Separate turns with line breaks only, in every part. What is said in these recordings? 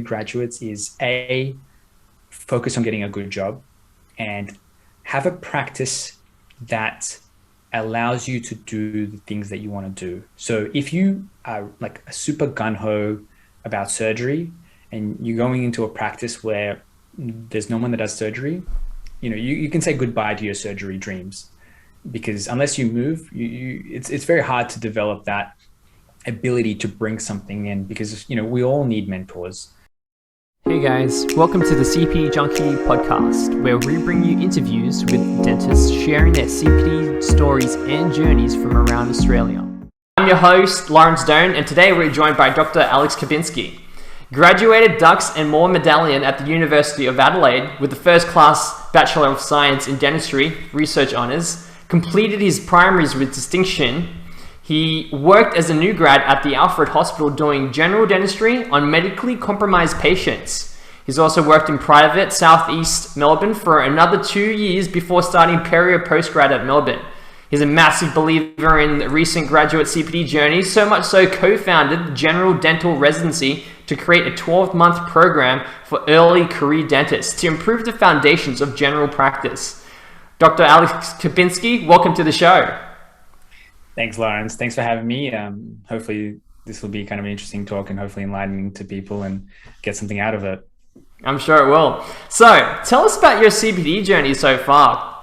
graduates is focus on getting a good job and have a practice that allows you to do the things that you want to do. So if you are like a super gung-ho about surgery and you're going into a practice where there's no one that does surgery, you can say goodbye to your surgery dreams, because unless you move, it's very hard to develop that ability to bring something in, because we all need mentors.
Hey guys, welcome to the CPD Junkie podcast, where we bring you interviews with dentists sharing their CPD stories and journeys from around Australia. I'm your host, Lawrence Doan, and today we're joined by Dr. Alex Khominsky. Graduated Dux and Moore Medallion at the University of Adelaide with the first class Bachelor of Science in Dentistry, Research Honours, completed his primaries with distinction. He worked as a new grad at the Alfred Hospital doing general dentistry on medically compromised patients. He's also worked in private Southeast Melbourne for another 2 years before starting Perio Postgrad at Melbourne. He's a massive believer in the recent graduate CPD journey, so much so co-founded the General Dental Residency to create a 12-month program for early career dentists to improve the foundations of general practice. Dr. Alex Khominsky, welcome to the show.
Thanks, Lawrence. Thanks for having me. Hopefully this will be kind of an interesting talk and hopefully enlightening to people and get something out of it.
I'm sure it will. So tell us about your CPD journey so far.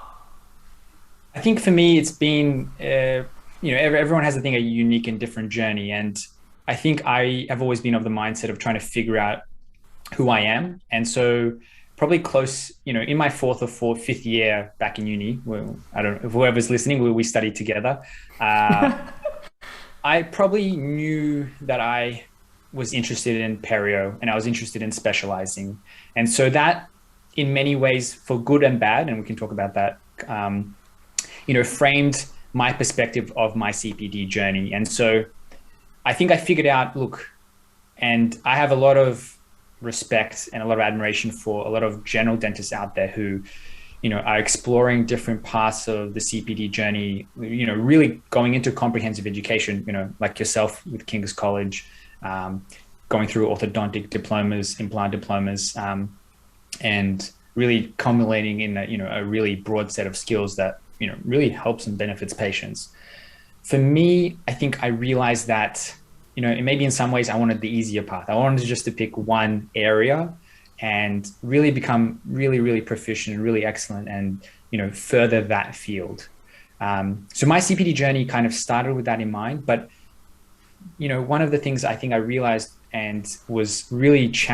I think for me, it's been, everyone has, I think, a unique and different journey. And I think I have always been of the mindset of trying to figure out who I am. And so probably close, in my fifth year back in uni, well, I don't know if whoever's listening, we studied together. I probably knew that I was interested in perio and I was interested in specializing. And so that in many ways, for good and bad, and we can talk about that, framed my perspective of my CPD journey. And so I think I figured out, look, and I have a lot of respect and a lot of admiration for a lot of general dentists out there who, are exploring different parts of the CPD journey, really going into comprehensive education, like yourself with King's College, going through orthodontic diplomas, implant diplomas, and really culminating in a really broad set of skills that, really helps and benefits patients. For me, I think I realized that, maybe in some ways I wanted the easier path. I wanted just to pick one area and really become really, really proficient and really excellent and, further that field. So my CPD journey kind of started with that in mind. But, one of the things I think I realized and was really challenging